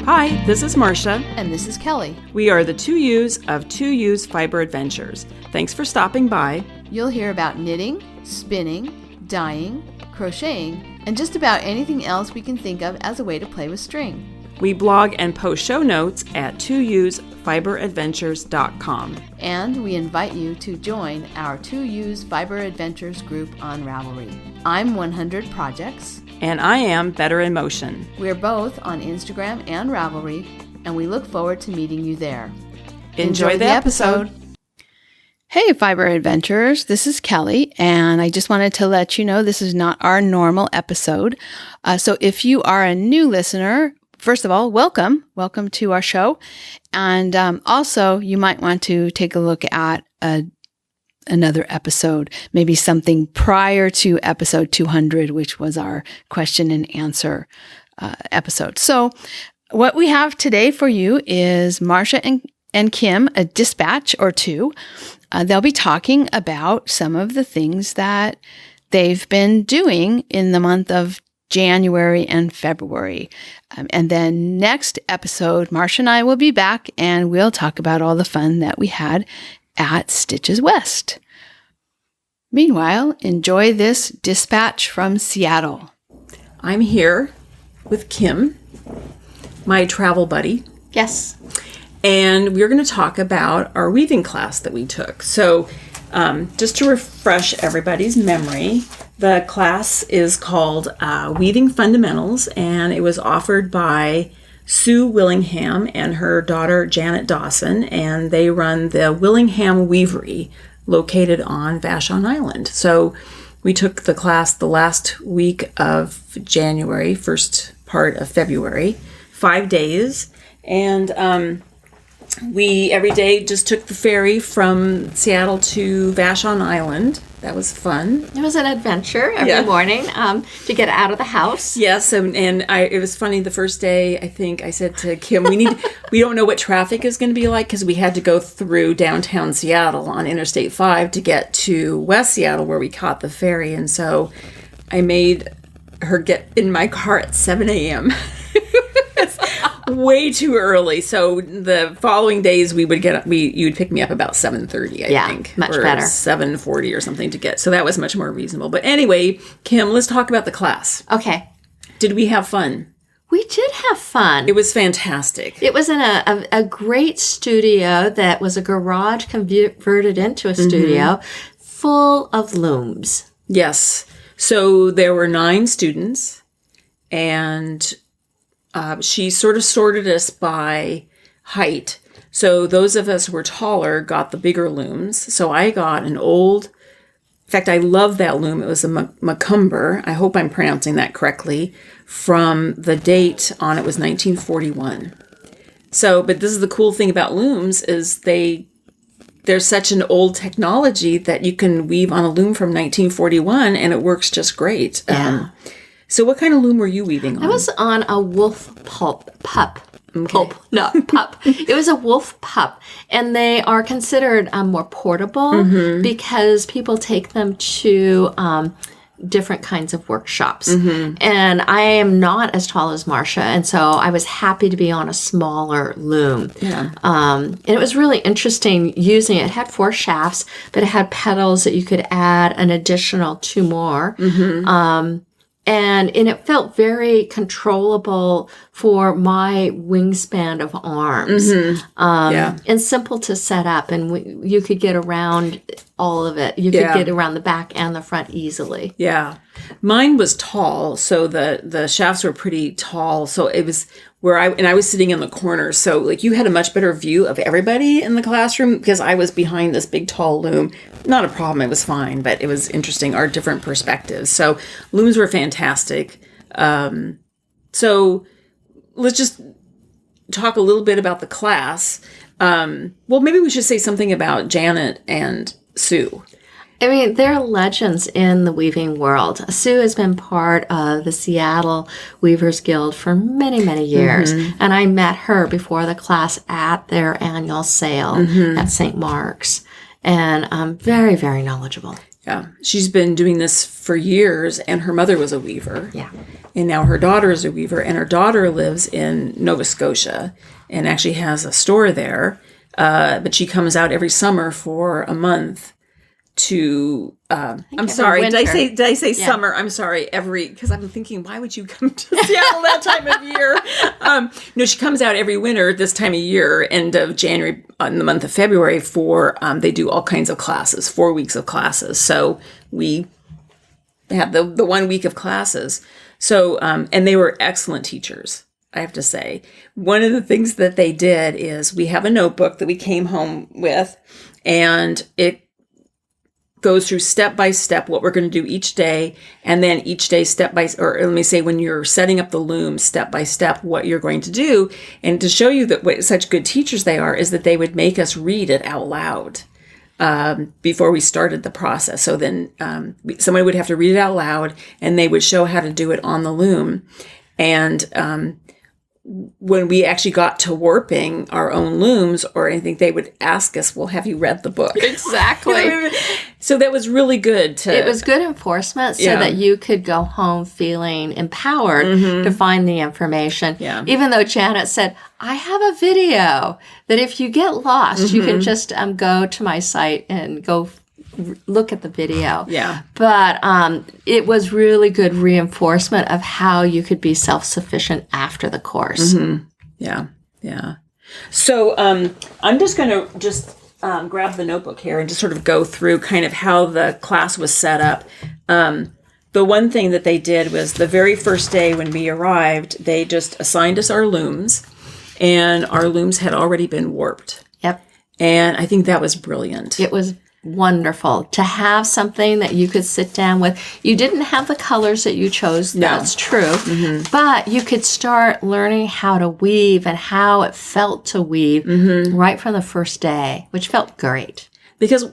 Hi, this is Marsha. And this is Kelly. We are the 2U's of 2U's Fiber Adventures. Thanks for stopping by. You'll hear about knitting, spinning, dyeing, crocheting, and just about anything else we can think of as a way to play with string. We blog and post show notes at 2usfiberadventures.com. And we invite you to join our 2U's Fiber Adventures group on Ravelry. I'm 100 Projects. And I am Better in Motion. We're both on Instagram and Ravelry, and we look forward to meeting you there. Enjoy the episode. Hey, Fiber Adventurers, this is Kelly, and I just wanted to let you know this is not our normal episode. So if you are a new listener, first of all, welcome to our show. And also, you might want to take a look at another episode, maybe something prior to episode 200, which was our question and answer episode. So what we have today for you is Marsha and Kim, a dispatch or two. They'll be talking about some of the things that they've been doing in the month of January and February. And then next episode, Marsha and I will be back and we'll talk about all the fun that we had at Stitches West. Meanwhile, enjoy this dispatch from Seattle. I'm here with Kim, my travel buddy. Yes. And we're going to talk about our weaving class that we took. So just to refresh everybody's memory, the class is called Weaving Fundamentals, and it was offered by Sue Willingham and her daughter Janet Dawson, and they run the Willingham Weavery located on Vashon Island. So we took the class the last week of January, first part of February, 5 days, and we every day just took the ferry from Seattle to Vashon Island. That was fun. It was an adventure every morning to get out of the house. Yes, and it was funny. The first day, I think I said to Kim, we don't know what traffic is going to be like because we had to go through downtown Seattle on Interstate 5 to get to West Seattle where we caught the ferry. And so I made her get in my car at 7 a.m. Way too early. So the following days you would pick me up about 7:30, I think. Much or better. 7:40 or something to get. So that was much more reasonable. But anyway, Kim, let's talk about the class. Okay. Did we have fun? We did have fun. It was fantastic. It was in a great studio that was a garage converted into a studio full of looms. Yes. So there were 9 students, and she sort of sorted us by height. So those of us who were taller got the bigger looms. So I got in fact, I love that loom. It was a Macumber. I hope I'm pronouncing that correctly. From the date on it was 1941. So, but this is the cool thing about looms is there's such an old technology that you can weave on a loom from 1941 and it works just great. Yeah. So what kind of loom were you weaving on? I was on a wolf pup. Okay. Pulp, not pup. It was a wolf pup. And they are considered more portable because people take them to different kinds of workshops. And I am not as tall as Marsha, and so I was happy to be on a smaller loom. Yeah. And it was really interesting using it. It had 4 shafts, but it had petals that you could add an additional 2 more. And it felt very controllable for my wingspan of arms. And simple to set up. And you could get around all of it. You could get around the back and the front easily. Yeah. Mine was tall, so the shafts were pretty tall. So it was I was sitting in the corner. So like you had a much better view of everybody in the classroom because I was behind this big tall loom. Not a problem. It was fine, but it was interesting, our different perspectives. So looms were fantastic. So let's just talk a little bit about the class. Well, maybe we should say something about Janet and Sue. I mean, they're legends in the weaving world. Sue has been part of the Seattle Weavers Guild for many, many years. And I met her before the class at their annual sale at St. Mark's. And very, very knowledgeable. Yeah. She's been doing this for years, and her mother was a weaver. Yeah. And now her daughter is a weaver, and her daughter lives in Nova Scotia and actually has a store there. But she comes out every summer for a month to, I'm sorry, winter. did I say summer? I'm sorry, because I've been thinking, why would you come to Seattle that time of year? No, she comes out every winter this time of year, end of January, in the month of February for, they do all kinds of classes, 4 weeks of classes. So we have the 1 week of classes. So, and they were excellent teachers, I have to say. One of the things that they did is we have a notebook that we came home with, and it goes through step by step what we're going to do each day, and then each day or let me say, when you're setting up the loom, step by step what you're going to do. And to show you that what such good teachers they are is that they would make us read it out loud before we started the process. So then somebody would have to read it out loud, and they would show how to do it on the loom. And when we actually got to warping our own looms or anything, they would ask us, well, have you read the book? Exactly. So that was really good. It was good enforcement so that you could go home feeling empowered to find the information. Yeah. Even though Janet said, I have a video that if you get lost, you can just go to my site and go look at the video. Yeah. But it was really good reinforcement of how you could be self-sufficient after the course. Yeah. Yeah. So I'm just going to grab the notebook here and just sort of go through kind of how the class was set up. The one thing that they did was the very first day when we arrived, they just assigned us our looms, and our looms had already been warped. Yep. And I think that was brilliant. It was wonderful to have something that you could sit down with. You didn't have the colors that you chose. No. That's true. But you could start learning how to weave and how it felt to weave right from the first day, which felt great. Because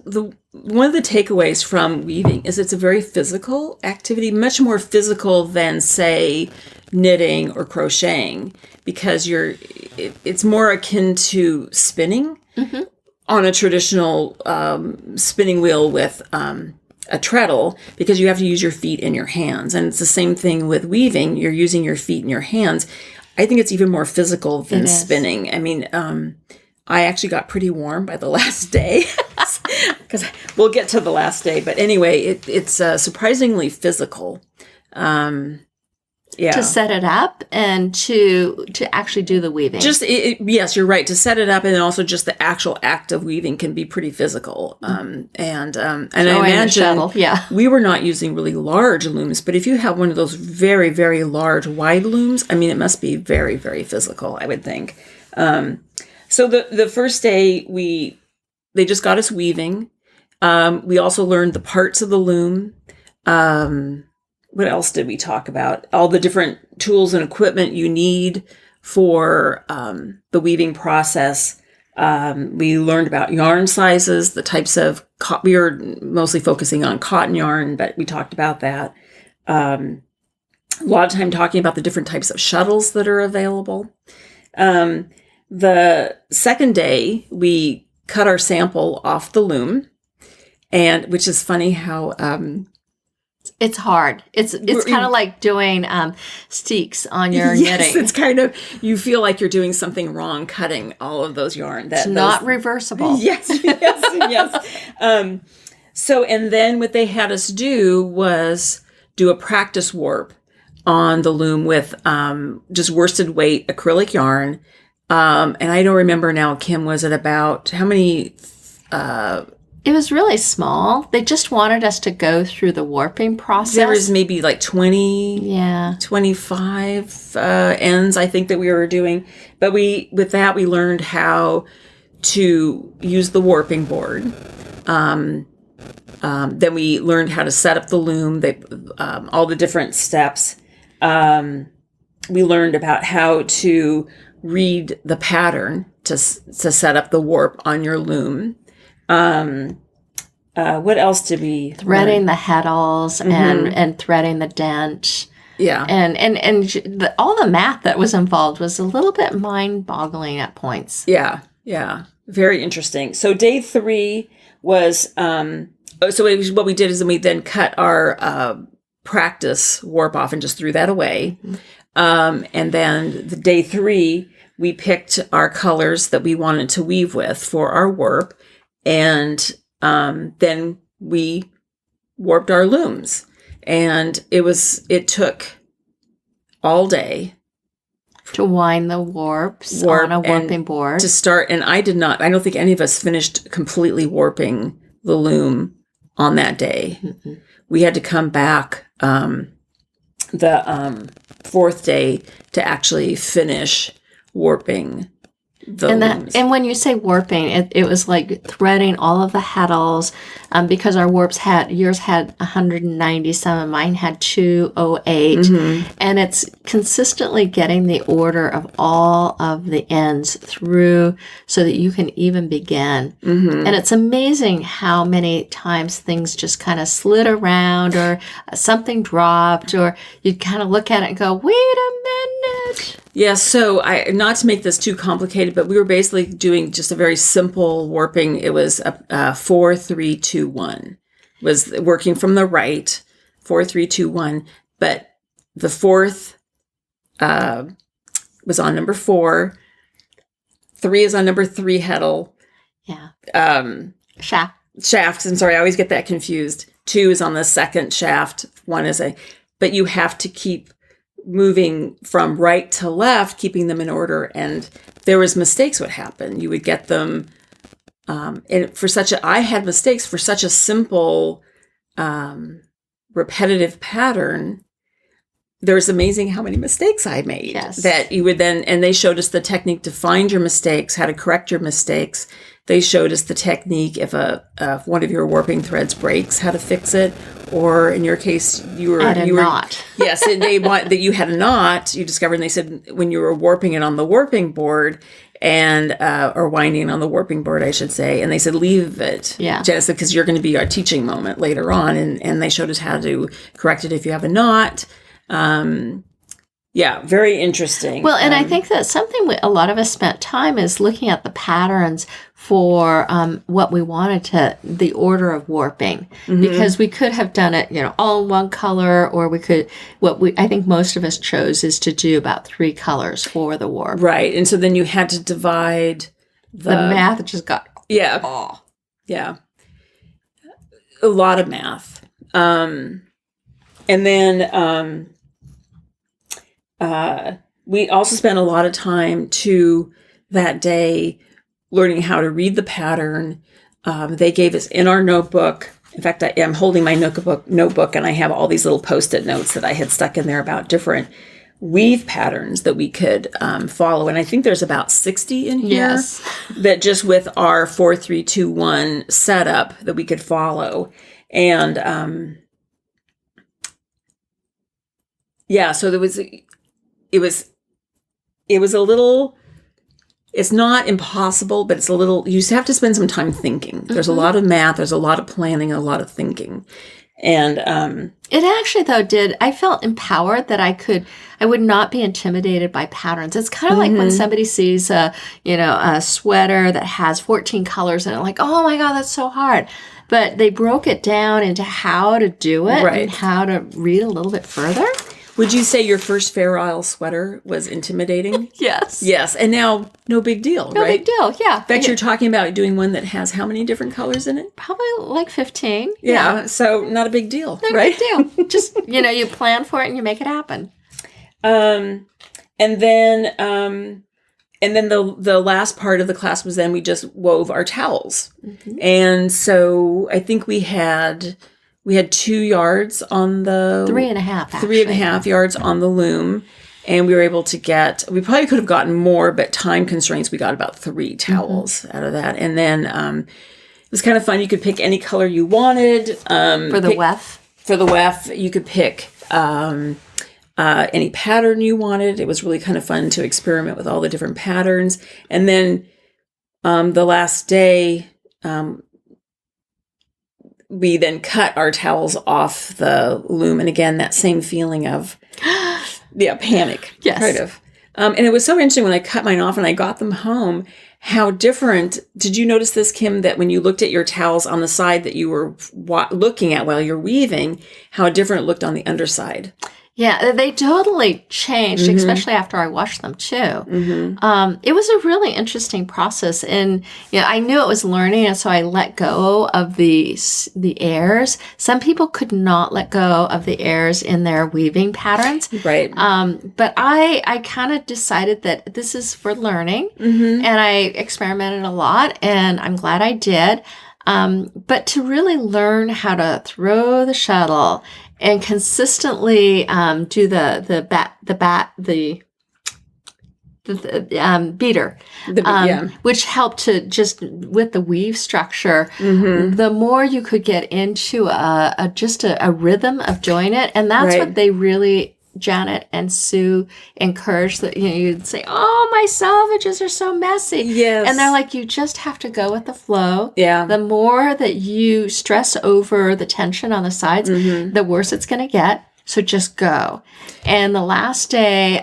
one of the takeaways from weaving is it's a very physical activity, much more physical than, say, knitting or crocheting, because it's more akin to spinning on a traditional spinning wheel with a treadle, because you have to use your feet and your hands. And it's the same thing with weaving. You're using your feet and your hands. I think it's even more physical than spinning. I mean, I actually got pretty warm by the last day, because we'll get to the last day. But anyway, it's surprisingly physical. Yeah. To set it up and to actually do the weaving. Yes, you're right. To set it up, and then also just the actual act of weaving can be pretty physical. And I imagine we were not using really large looms, but if you have one of those very, very large wide looms, I mean, it must be very, very physical, I would think. So the first day they just got us weaving. We also learned the parts of the loom. What else did we talk about? All the different tools and equipment you need for the weaving process. We learned about yarn sizes, the types of, we were mostly focusing on cotton yarn, but we talked about that. A lot of time talking about the different types of shuttles that are available. The second day, we cut our sample off the loom, and which is funny how... it's hard. It's kind of like doing steeks on your knitting. It's kind of, you feel like you're doing something wrong cutting all of those yarn. It's not reversible. Yes. So, and then what they had us do was do a practice warp on the loom with just worsted weight acrylic yarn. And I don't remember now, Kim, was it about how many... It was really small. They just wanted us to go through the warping process. There was maybe like 25 ends, I think, that we were doing. But with that, we learned how to use the warping board. Then we learned how to set up the loom, all the different steps. We learned about how to read the pattern to set up the warp on your loom. What else did we threading the heddles and threading the dent? Yeah. And all the math that was involved was a little bit mind-boggling at points. Yeah. Very interesting. So day 3 was what we did is we then cut our practice warp off and just threw that away. And then the day 3, we picked our colors that we wanted to weave with for our warp. And then we warped our looms. And it took all day to wind the warps on a warping board. To start, and I don't think any of us finished completely warping the loom on that day. Mm-mm. We had to come back the 4th day to actually finish warping the looms. And when you say warping, it was like threading all of the heddles, because our warps yours had 197, mine had 208, and it's consistently getting the order of all of the ends through so that you can even begin. And it's amazing how many times things just kind of slid around, or something dropped, or you'd kind of look at it and go, wait a minute. Yeah, so not to make this too complicated, but we were basically doing just a very simple warping. It was a 4, 3, 2, 1. Was working from the right, 4, 3, 2, 1. But the 4th was on number 4. 3 is on number 3 heddle. Yeah. Shaft. I'm sorry, I always get that confused. 2 is on the 2nd shaft. 1 is but you have to keep moving from right to left, keeping them in order. And there was mistakes would happen. You would get them, and I had mistakes for such a simple, repetitive pattern. There was amazing how many mistakes I made. Yes. That you would then, and they showed us the technique to find your mistakes, how to correct your mistakes. They showed us the technique if one of your warping threads breaks, how to fix it. Or in your case, you were knot. Yes, they want that you had a knot. You discovered, and they said when you were warping it on the warping board and or winding on the warping board, I should say, and they said leave it, Janet said, because you're going to be our teaching moment later on, and they showed us how to correct it if you have a knot. Yeah, very interesting. Well, and I think that something a lot of us spent time is looking at the patterns for what we wanted the order of warping, because we could have done it, all in one color, or we could, I think most of us chose is to do about 3 colors for the warp. Right. And so then you had to divide the math just got, yeah. A lot of math. And then, we also spent a lot of time that day learning how to read the pattern. They gave us in our notebook. In fact, I am holding my notebook, and I have all these little Post-it notes that I had stuck in there about different weave patterns that we could follow. And I think there's about 60 in here. Yes. That just with our 4, 3, 2, 1 setup that we could follow. And so it was a little, it's not impossible, but it's a little, you just have to spend some time thinking. There's a lot of math, there's a lot of planning, a lot of thinking. And it actually, though, I felt empowered that I would not be intimidated by patterns. It's kind of like when somebody sees a sweater that has 14 colors and like, oh my God, that's so hard. But they broke it down into how to do it and how to read a little bit further. Would you say your first Fair Isle sweater was intimidating? Yes. Yes. And now, no big deal, right? No big deal, yeah. In fact, you're talking about doing one that has how many different colors in it? Probably like 15. Yeah. So, not a big deal, not right? Not a big deal. Just, you plan for it and you make it happen. And then the last part of the class was then we just wove our towels. And so, I think we had 2 yards on the 3.5, actually. 3.5 yards on the loom, and we were able to we probably could have gotten more, but time constraints, we got about 3 towels out of that. And then it was kind of fun. You could pick any color you wanted. For the weft? For the weft, you could pick any pattern you wanted. It was really kind of fun to experiment with all the different patterns. And then the last day, we then cut our towels off the loom. And again, that same feeling of, panic. Yes. Kind of. And it was so interesting when I cut mine off and I got them home, how different, did you notice this, Kim, that when you looked at your towels on the side that you were looking at while you're weaving, how different it looked on the underside? Yeah, they totally changed, especially after I washed them too. It was a really interesting process, and I knew it was learning, and so I let go of the airs. Some people could not let go of the airs in their weaving patterns, right? But I kind of decided that this is for learning, and I experimented a lot, and I'm glad I did. But to really learn how to throw the shuttle and consistently do the beater, which helped to just with the weave structure. The more you could get into a rhythm of doing it, and that's what they really. Janet and Sue encouraged that, you'd say, "Oh, my selvages are so messy." Yes. And they're like, you just have to go with the flow. Yeah. The more that you stress over the tension on the sides, the worse it's going to get. So just go. And the last day,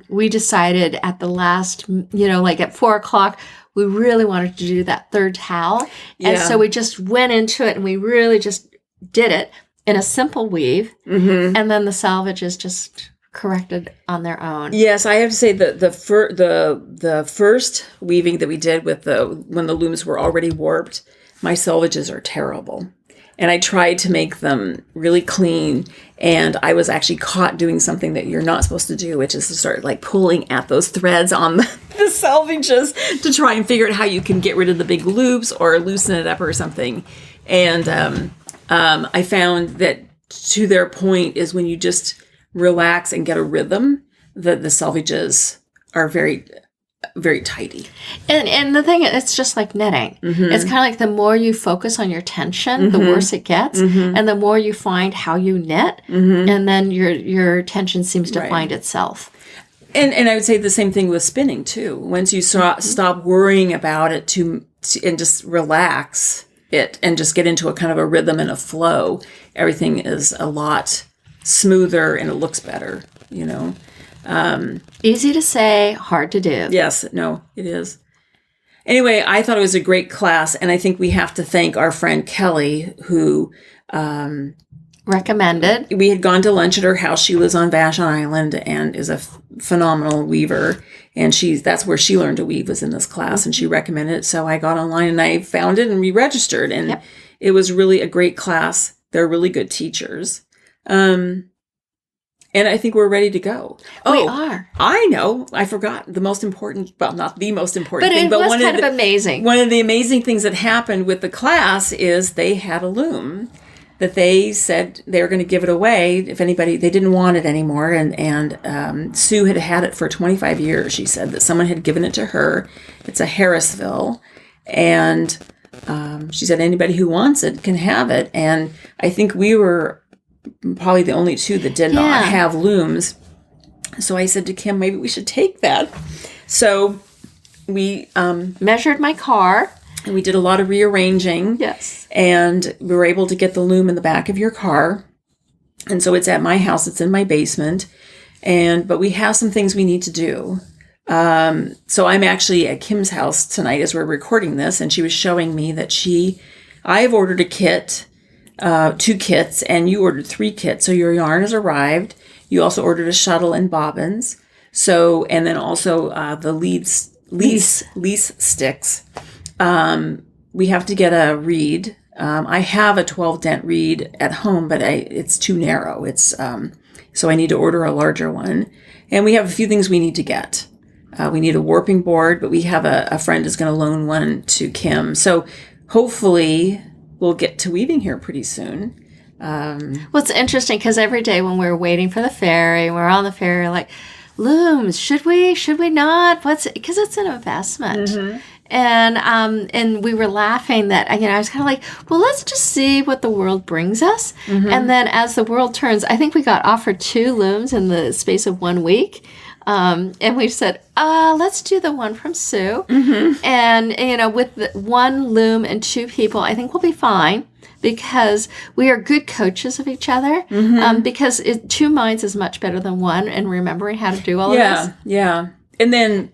we decided at the last, like at 4:00, we really wanted to do that third towel. And so we just went into it and we really just did it in a simple weave, and then the salvages just corrected on their own. Yes, I have to say that the first weaving that we did when the looms were already warped, my salvages are terrible. And I tried to make them really clean, and I was actually caught doing something that you're not supposed to do, which is to start like pulling at those threads on the salvages to try and figure out how you can get rid of the big loops or loosen it up or something. And I found that to their point is when you just relax and get a rhythm, that the salvages are very, very tidy. And the thing, it's just like knitting. It's kind of like the more you focus on your tension, the worse it gets. And the more you find how you knit, and then your tension seems to find itself. And I would say the same thing with spinning too. Once you stop worrying about it and just relax it and just get into a kind of a rhythm and a flow, everything is a lot smoother and it looks better, Easy to say, hard to do. Yes, no, it is. Anyway, I thought it was a great class, and I think we have to thank our friend Kelly, who recommended. We had gone to lunch at her house. She lives on Vashon Island and is a phenomenal weaver. And that's where she learned to weave, was in this class, and she recommended it. So I got online and I found it and re-registered, and it was really a great class. They're really good teachers. And I think we're ready to go. We are. I know. I forgot the most important, well, not the most important thing, but was kind of amazing. One of the amazing things that happened with the class is they had a loom that they said they were going to give it away if anybody, they didn't want it anymore. And Sue had it for 25 years. She said that someone had given it to her. It's a Harrisville. And she said anybody who wants it can have it. And I think we were probably the only two that did not have looms. So I said to Kim, maybe we should take that. So we measured my car. And we did a lot of rearranging. Yes. And we were able to get the loom in the back of your car. And so it's at my house. It's in my basement. But we have some things we need to do. So I'm actually at Kim's house tonight as we're recording this. And she was showing me that I've ordered a kit, 2 kits, and you ordered 3 kits. So your yarn has arrived. You also ordered a shuttle and bobbins. So, and then also the lease sticks. We have to get a reed. I have a 12 dent reed at home, but it's too narrow. So I need to order a larger one. And we have a few things we need to get. We need a warping board, but we have a friend is going to loan one to Kim. So hopefully we'll get to weaving here pretty soon. Well, it's interesting because every day when we're waiting for the ferry, we're on the ferry, like, looms, should we not? Because it's an investment. Mm-hmm. And we were laughing that, I was kind of like, well, let's just see what the world brings us. Mm-hmm. And then as the world turns, I think we got offered 2 looms in the space of 1 week. And we said, let's do the one from Sue. Mm-hmm. And, with the 1 loom and 2 people, I think we'll be fine because we are good coaches of each other. Mm-hmm. Because 2 minds is much better than 1 and remembering how to do all of this. Yeah. And then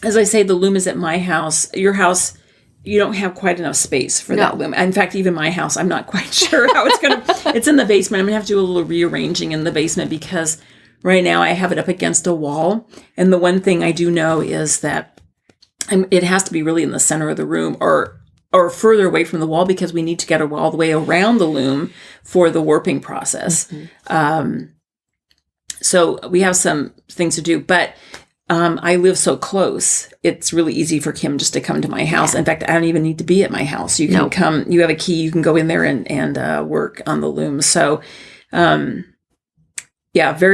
as I say, the loom is at my house. Your house, you don't have quite enough space for that loom. In fact, even my house, I'm not quite sure how it's going to, it's in the basement. I'm going to have to do a little rearranging in the basement because right now I have it up against a wall. And the one thing I do know is that it has to be really in the center of the room or further away from the wall because we need to get it all the way around the loom for the warping process. Mm-hmm. So we have some things to do, but I live so close. It's really easy for Kim just to come to my house. In fact, I don't even need to be at my house. You can come, you have a key, you can go in there and work on the loom. So, very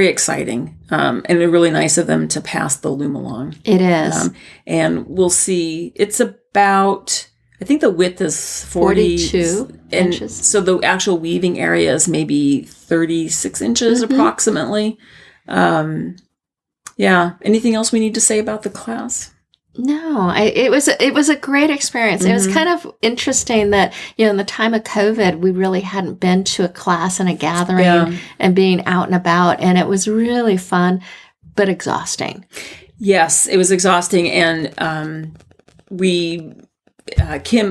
exciting. And it's really nice of them to pass the loom along. It is. And we'll see, it's about, I think the width is 42 inches. So the actual weaving area is maybe 36 inches approximately. Anything else we need to say about the class? No, it was a great experience. It was kind of interesting that, in the time of COVID, we really hadn't been to a class and a gathering and being out and about. And it was really fun, but exhausting. Yes, it was exhausting. And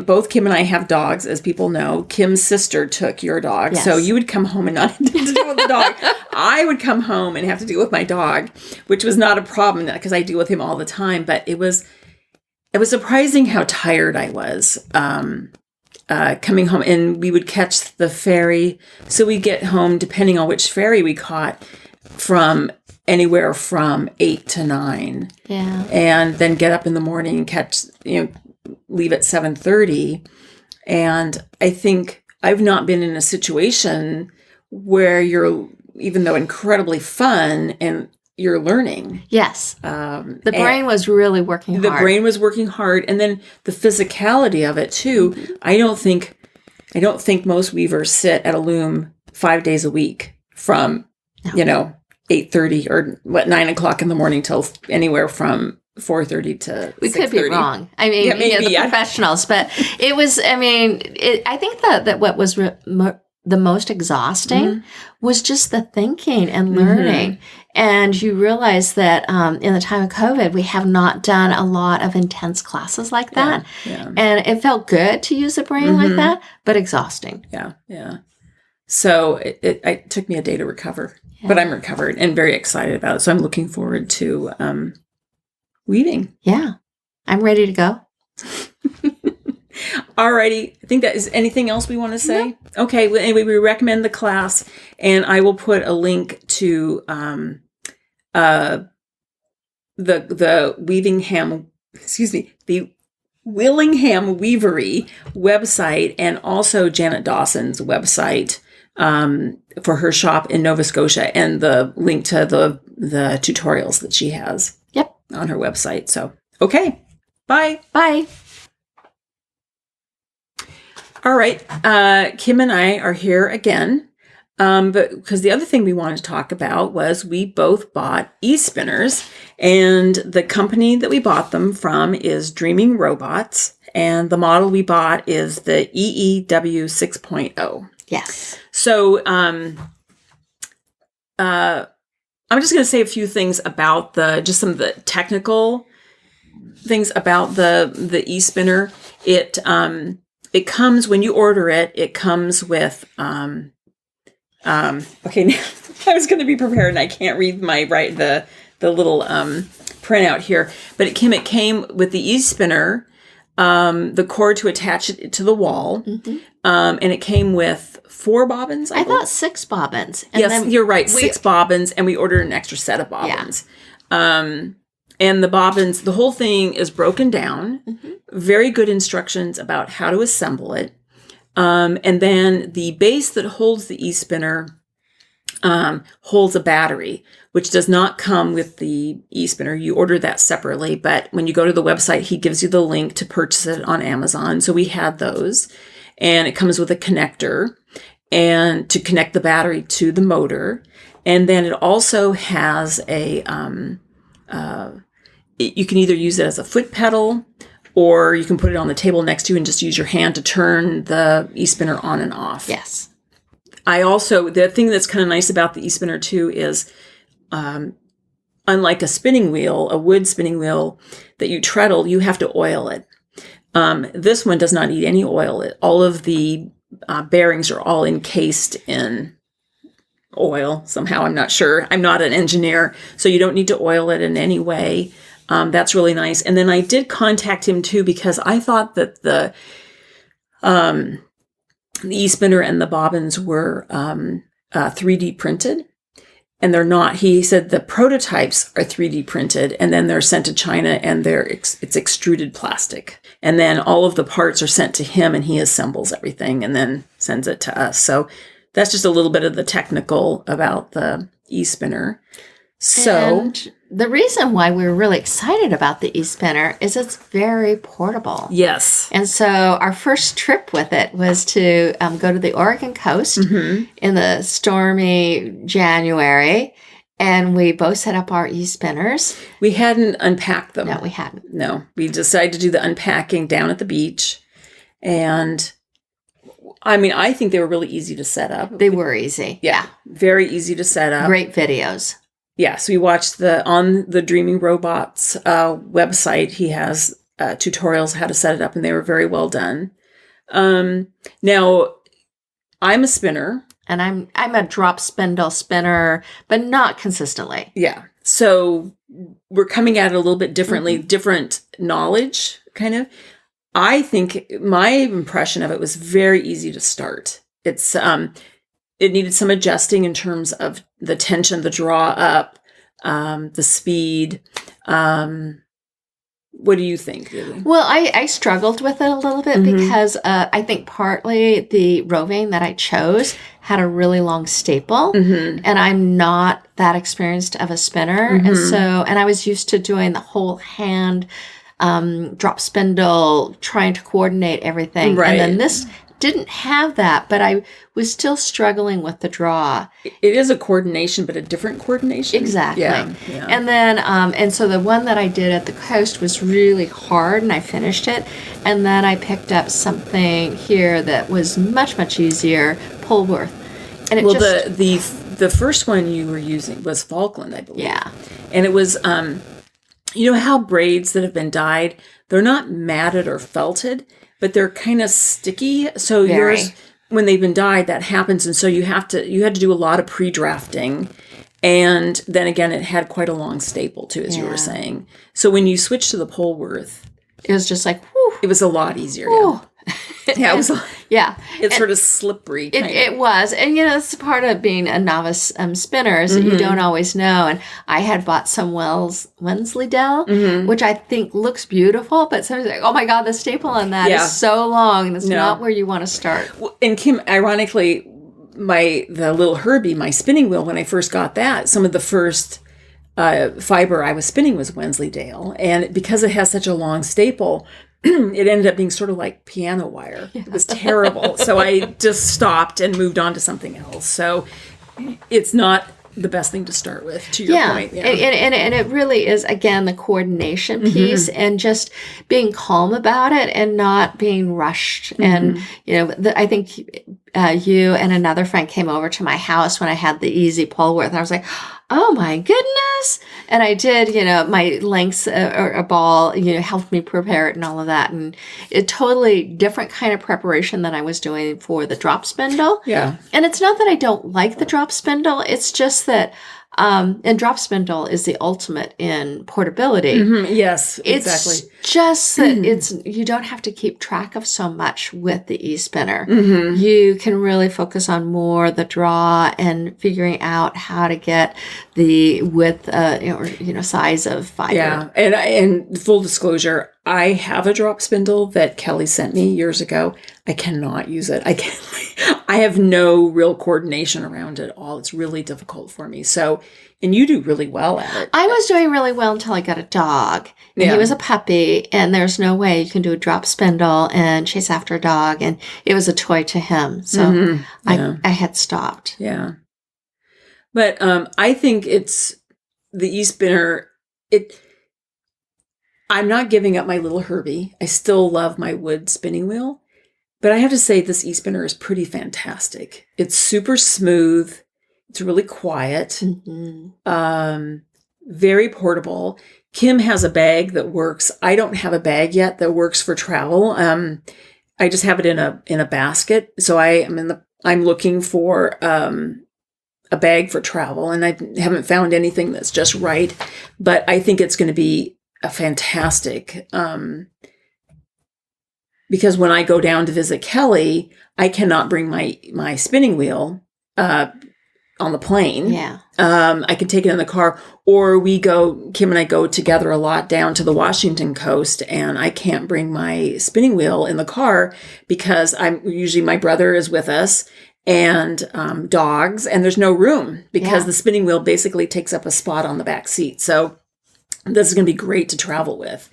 both Kim and I have dogs, as people know. Kim's sister took your dog. Yes. So you would come home and not have to deal with the dog. I would come home and have to deal with my dog, which was not a problem because I deal with him all the time. But it was surprising how tired I was coming home. And we would catch the ferry. So we get home, depending on which ferry we caught, from anywhere from 8 to 9. Yeah. And then get up in the morning and catch, leave at 7:30. And I think I've not been in a situation where you're, even though incredibly fun, and you're learning. Yes. The brain was really working hard. The brain was working hard. And then the physicality of it too. Mm-hmm. I don't think most weavers sit at a loom 5 days a week from, 8:30 or 9 o'clock in the morning till anywhere from 4:30 to we 6:30. Could be wrong. I mean, the professionals, but it was. I mean, I think that what was the most exhausting was just the thinking and learning, and you realize that in the time of COVID, we have not done a lot of intense classes like that, and it felt good to use the brain like that, but exhausting. Yeah. So it took me a day to recover, but I'm recovered and very excited about it. So I'm looking forward to weaving. Yeah. I'm ready to go. Alrighty. I think that is anything else we want to say? No. Okay. Well, anyway, we recommend the class, and I will put a link to the Willingham Weavery website, and also Janet Dawson's website for her shop in Nova Scotia, and the link to the tutorials that she has on her website. So, okay. Bye. Bye. All right. Kim and I are here again. But because the other thing we wanted to talk about was we both bought e-spinners, and the company that we bought them from is Dreaming Robots, and the model we bought is the EEW 6.0. Yes. So, I'm just going to say a few things about just some of the technical things about the e-spinner. It comes, when you order it, it comes with, okay, now I was going to be prepared and I can't read the little printout here, but it came with the e-spinner, the cord to attach it to the wall, and it came with 4 bobbins. I thought 6 bobbins. And yes, you're right, 6 bobbins, and we ordered an extra set of bobbins. Yeah. And the bobbins, the whole thing is broken down. Very good instructions about how to assemble it. And then the base that holds the e-spinner holds a battery, which does not come with the e-spinner. You order that separately, but when you go to the website, he gives you the link to purchase it on Amazon. So we had those, and it comes with a connector and to connect the battery to the motor. And then it also has you can either use it as a foot pedal, or you can put it on the table next to you and just use your hand to turn the e-spinner on and off. Yes. The thing that's kind of nice about the e-spinner too is, on unlike a spinning wheel, a wood spinning wheel that you treadle, you have to oil it. This one does not need any oil. All of the bearings are all encased in oil somehow. I'm not sure. I'm not an engineer, so you don't need to oil it in any way. That's really nice. And then I did contact him too, because I thought that the e-spinner and the bobbins were 3D printed, and they're not. He said the prototypes are 3D printed, and then they're sent to China, and it's extruded plastic. And then all of the parts are sent to him, and he assembles everything and then sends it to us. So that's just a little bit of the technical about the e-spinner. So, and the reason why we were really excited about the e-spinner is it's very portable. yes. And so our first trip with it was to go to the Oregon coast in the stormy January, and we both set up our e-spinners. We hadn't unpacked them. No, we hadn't. No, we decided to do the unpacking down at the beach. And I mean, I think they were really easy to set up. They were easy. Yeah, very easy to set up. Great videos. Yes, we watched on the Dreaming Robots website. He has tutorials how to set it up, and they were very well done. Now, I'm a spinner. And I'm a drop spindle spinner, but not consistently. Yeah. So we're coming at it a little bit differently, different knowledge, kind of. I think my impression of it was very easy to start. It's it needed some adjusting in terms of the tension, the draw up, the speed. What do you think, Lily? Well, I struggled with it a little bit because I think partly the roving that I chose had a really long staple, and I'm not that experienced of a spinner. And I was used to doing the whole hand drop spindle, trying to coordinate everything. Right. And then this didn't have that, but I was still struggling with the draw. It is a coordination, but a different coordination. Exactly. Yeah. And then, and so the one that I did at the coast was really hard, and I finished it. And then I picked up something here that was much, much easier, Polworth. And it the first one you were using was Falkland, I believe. Yeah. And it was, you know how braids that have been dyed, they're not matted or felted, but they're kind of sticky. So yours, when they've been dyed, that happens. And so you had to do a lot of pre-drafting. And then again, it had quite a long staple too, as you were saying. So when you switched to the Polworth, it was just like, whew. It was a lot easier. Yeah, it was. It's sort of slippery. It was, and this is part of being a novice spinner is that you don't always know. And I had bought some Wensleydale, which I think looks beautiful, but somebody's like, "Oh my God, the staple on that is so long, and it's not where you want to start." And Kim, ironically, the little Herbie, my spinning wheel, when I first got that, some of the first fiber I was spinning was Wensleydale, and because it has such a long staple. It ended up being sort of like piano wire. It was terrible. So I just stopped and moved on to something else. So it's not the best thing to start with, to your point. Yeah. And it really is, again, the coordination piece and just being calm about it and not being rushed. And, I think you and another friend came over to my house when I had the easy Polworth. I was like, oh my goodness. And I did, my lengths or a ball, helped me prepare it and all of that. And a totally different kind of preparation than I was doing for the drop spindle. Yeah. And it's not that I don't like the drop spindle. It's just that, and drop spindle is the ultimate in portability. Yes, exactly. It's just that you don't have to keep track of so much with the e-spinner. You can really focus on more the draw and figuring out how to get the width, size of fiber. Yeah, and full disclosure, I have a drop spindle that Kelly sent me years ago. I cannot use it. I have no real coordination around it at all. It's really difficult for me. So, and you do really well at it. I was doing really well until I got a dog. And he was a puppy, and there's no way you can do a drop spindle and chase after a dog. And it was a toy to him. So I had stopped. Yeah. But I think it's the e-spinner. I'm not giving up my little Herbie. I still love my wood spinning wheel. But I have to say this e-spinner is pretty fantastic. It's super smooth. It's really quiet. very portable. Kim has a bag that works. I don't have a bag yet that works for travel. I just have it in a basket. So I'm looking for a bag for travel, and I haven't found anything that's just right. But I think it's going to be a fantastic. Because when I go down to visit Kelly, I cannot bring my spinning wheel on the plane. Yeah. I can take it in the car, or Kim and I go together a lot down to the Washington coast, and I can't bring my spinning wheel in the car because usually my brother is with us and dogs, and there's no room because the spinning wheel basically takes up a spot on the back seat. So this is going to be great to travel with.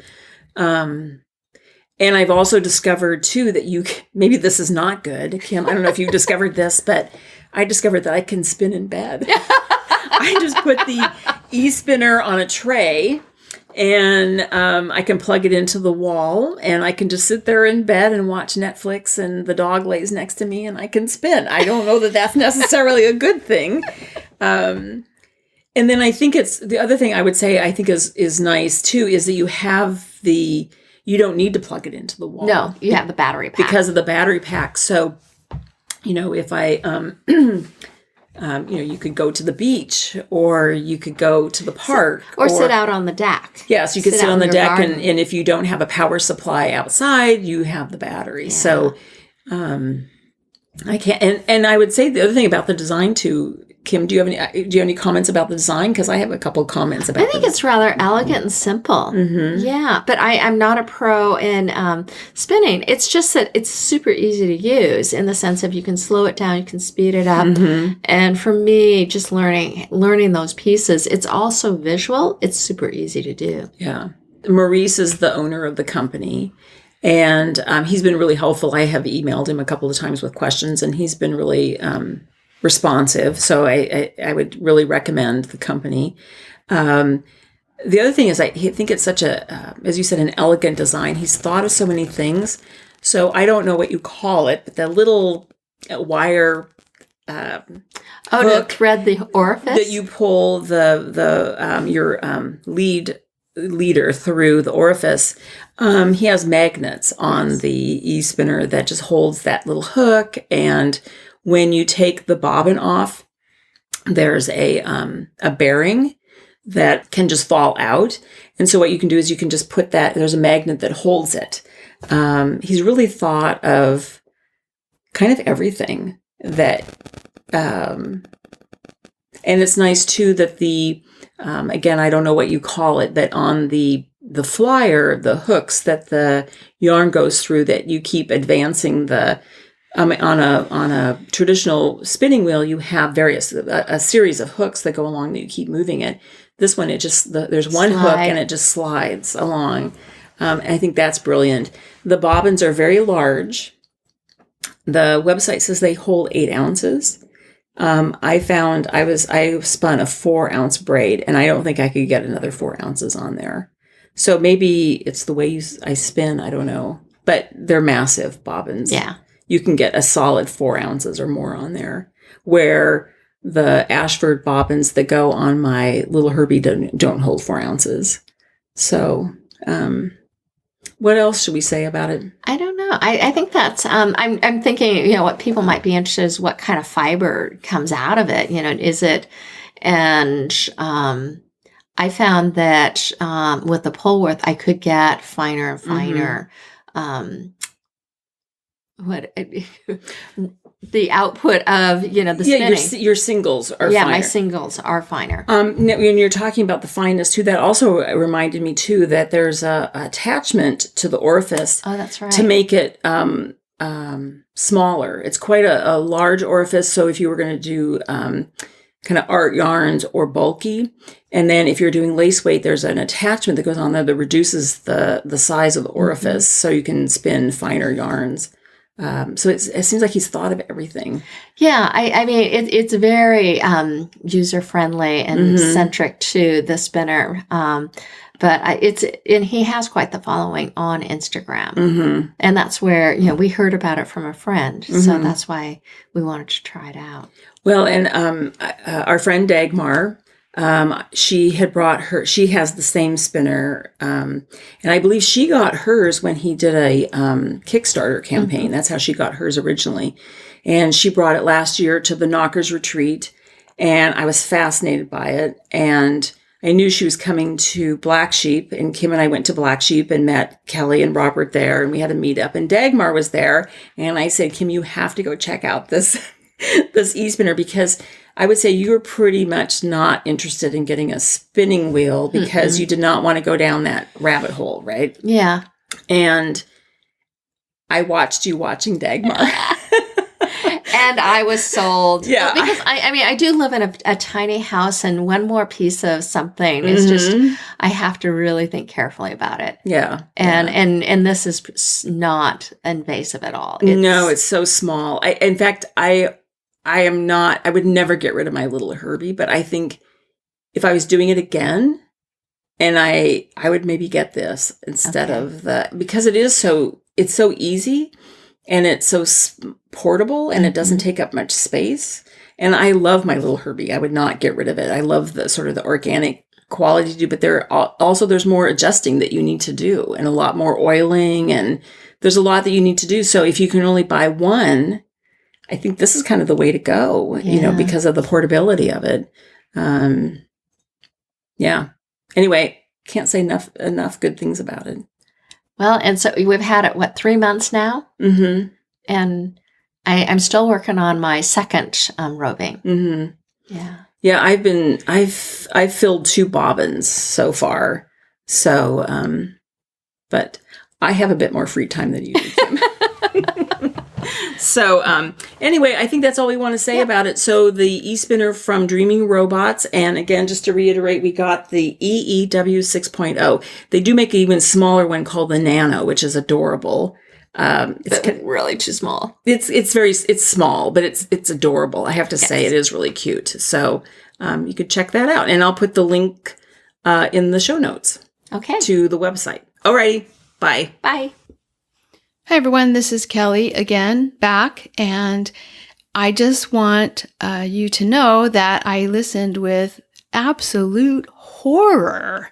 And I've also discovered, too, that maybe this is not good, Kim. I don't know if you've discovered this, but I discovered that I can spin in bed. I just put the e-spinner on a tray, and I can plug it into the wall, and I can just sit there in bed and watch Netflix, and the dog lays next to me, and I can spin. I don't know that that's necessarily a good thing. And then I think the other thing I would say I think is nice, too, is that you don't need to plug it into the wall. No, you have the battery pack. Because of the battery pack. So, if I, you could go to the beach, or you could go to the park. Or sit out on the deck. Yes, you could sit on the deck, and if you don't have a power supply outside, you have the battery. Yeah. So, I can't, and I would say the other thing about the design too, Kim, do you have any comments about the design? Because I have a couple of comments about it. I think it's rather elegant and simple. Mm-hmm. Yeah, but I'm not a pro in spinning. It's just that it's super easy to use in the sense of you can slow it down, you can speed it up. Mm-hmm. And for me, just learning those pieces, it's also visual. It's super easy to do. Yeah. Maurice is the owner of the company. And he's been really helpful. I have emailed him a couple of times with questions, and he's been really responsive. So I would really recommend the company. The other thing is I think it's such as you said, an elegant design. He's thought of so many things. So I don't know what you call it, but the little wire to thread the orifice that you pull your leader through the orifice. He has magnets on the e-spinner that just holds that little hook, and when you take the bobbin off, there's a bearing that can just fall out. And so what you can do is you can just put there's a magnet that holds it. He's really thought of kind of everything that, and it's nice too that again, I don't know what you call it, but on the flyer, the hooks that the yarn goes through, that you keep advancing on a traditional spinning wheel, you have a series of hooks that go along that you keep moving it. This one, there's one hook and it just slides along. And I think that's brilliant. The bobbins are very large. The website says they hold 8 ounces. I spun a 4-ounce braid, and I don't think I could get another 4 ounces on there. So maybe it's the way I spin. I don't know, but they're massive bobbins. Yeah. You can get a solid 4 ounces or more on there, where the Ashford bobbins that go on my little Herbie don't hold 4 ounces. So, what else should we say about it? I don't know. I think that's, I'm thinking, what people might be interested in is what kind of fiber comes out of it. Is it, and, I found that, with the Polworth, I could get finer and finer, the output of, the spinning. Your singles are finer. Yeah, my singles are finer. When you're talking about the fineness too, that also reminded me too that there's a attachment to the orifice. Oh, that's right. To make it smaller. It's quite a large orifice. So if you were going to do kind of art yarns or bulky, and then if you're doing lace weight, there's an attachment that goes on there that reduces the size of the orifice, so you can spin finer yarns. So it seems like he's thought of everything. Yeah, I mean, it's very user-friendly and centric to the spinner. But and he has quite the following on Instagram. And that's where, we heard about it from a friend. So that's why we wanted to try it out. Well, and our friend Dagmar, She has the same spinner. And I believe she got hers when he did a Kickstarter campaign. That's how she got hers originally. And she brought it last year to the Knockers Retreat. And I was fascinated by it. And I knew she was coming to Black Sheep. And Kim and I went to Black Sheep and met Kelly and Robert there. And we had a meetup. And Dagmar was there. And I said, Kim, you have to go check out this e-spinner, because I would say you were pretty much not interested in getting a spinning wheel because you did not want to go down that rabbit hole, right? Yeah. And I watched you watching Dagmar. And I was sold. Yeah. Well, because I do live in a tiny house, and one more piece of something is just, I have to really think carefully about it. Yeah. And this is not invasive at all. No, it's so small. In fact, I would never get rid of my little Herbie, but I think if I was doing it again, and I would maybe get this instead of because it's so easy and it's so portable and it doesn't take up much space. And I love my little Herbie. I would not get rid of it. I love the sort of the organic quality to do, but there's more adjusting that you need to do and a lot more oiling, and there's a lot that you need to do. So if you can only buy one, I think this is kind of the way to go, because of the portability of it. Yeah. Anyway, can't say enough good things about it. Well, and so we've had it, 3 months now? Mm-hmm. And I'm still working on my second roving. Mm-hmm. Yeah. Yeah, I've filled 2 bobbins so far. So, but I have a bit more free time than you do, Kim. So anyway, I think that's all we want to say about it. So the e-spinner from Dreaming Robots. And again, just to reiterate, we got the EEW 6.0. They do make an even smaller one called the Nano, which is adorable. It's really too small. It's small, but it's adorable. I have to say, it is really cute. So you could check that out. And I'll put the link in the show notes to the website. Alrighty. Bye. Bye. Hi, everyone. This is Kelly again, back. And I just want you to know that I listened with absolute horror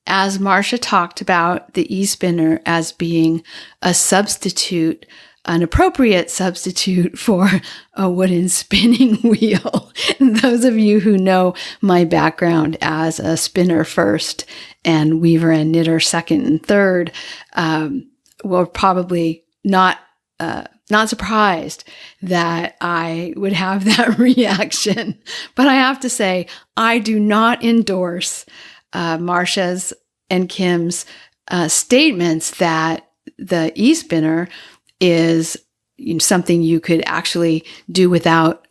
as Marsha talked about the e-spinner as being a substitute, an appropriate substitute for a wooden spinning wheel. And those of you who know my background as a spinner first and weaver and knitter second and third, will probably not surprised that I would have that reaction. But I have to say, I do not endorse Marsha's and Kim's statements that the e-spinner is something you could actually do without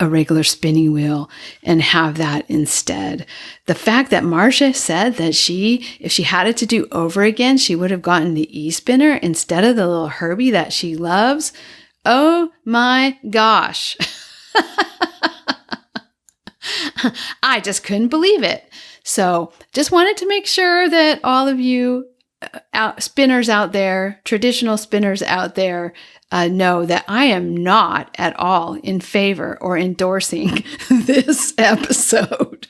a regular spinning wheel and have that instead. The fact that Marsha said that if she had it to do over again, she would have gotten the e-spinner instead of the little Herbie that she loves. Oh my gosh. I just couldn't believe it. So just wanted to make sure that all of you spinners out there, traditional spinners out there, know that I am not at all in favor or endorsing this episode.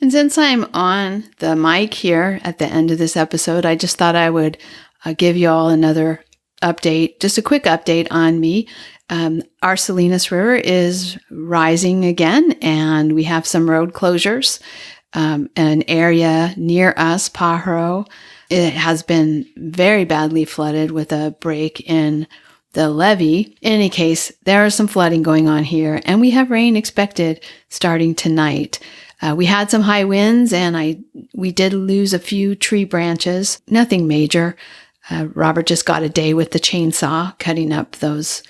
And since I'm on the mic here at the end of this episode, I just thought I would give you all another update, just a quick update on me. Our Salinas River is rising again, and we have some road closures. An area near us, Pajaro, it has been very badly flooded with a break in the levee. In any case, there is some flooding going on here, and we have rain expected starting tonight. We had some high winds, and we did lose a few tree branches. Nothing major. Robert just got a day with the chainsaw cutting up those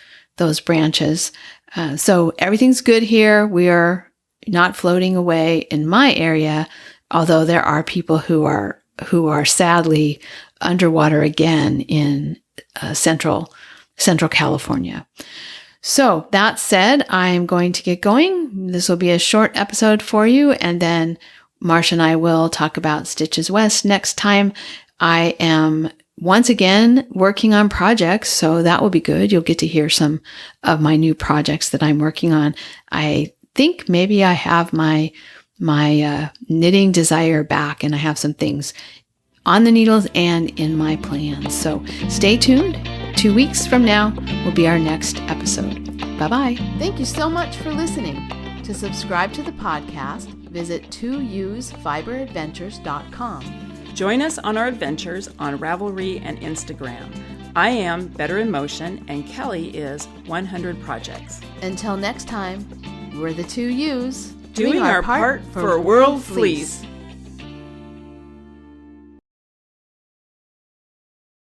branches. So everything's good here. We are not floating away in my area, although there are people who are sadly underwater again in central California. So that said, I'm going to get going. This will be a short episode for you, and then Marsha and I will talk about Stitches West next time. I am once again working on projects, so that will be good. You'll get to hear some of my new projects that I'm working on. I think maybe I have my knitting desire back, and I have some things on the needles and in my plans. So stay tuned. 2 weeks from now will be our next episode. Bye-bye. Thank you so much for listening. To subscribe to the podcast, visit 2usfiberadventures.com. Join us on our adventures on Ravelry and Instagram. I am Better in Motion, and Kelly is 100 Projects. Until next time, we're the 2Us Doing our part for World Fleece.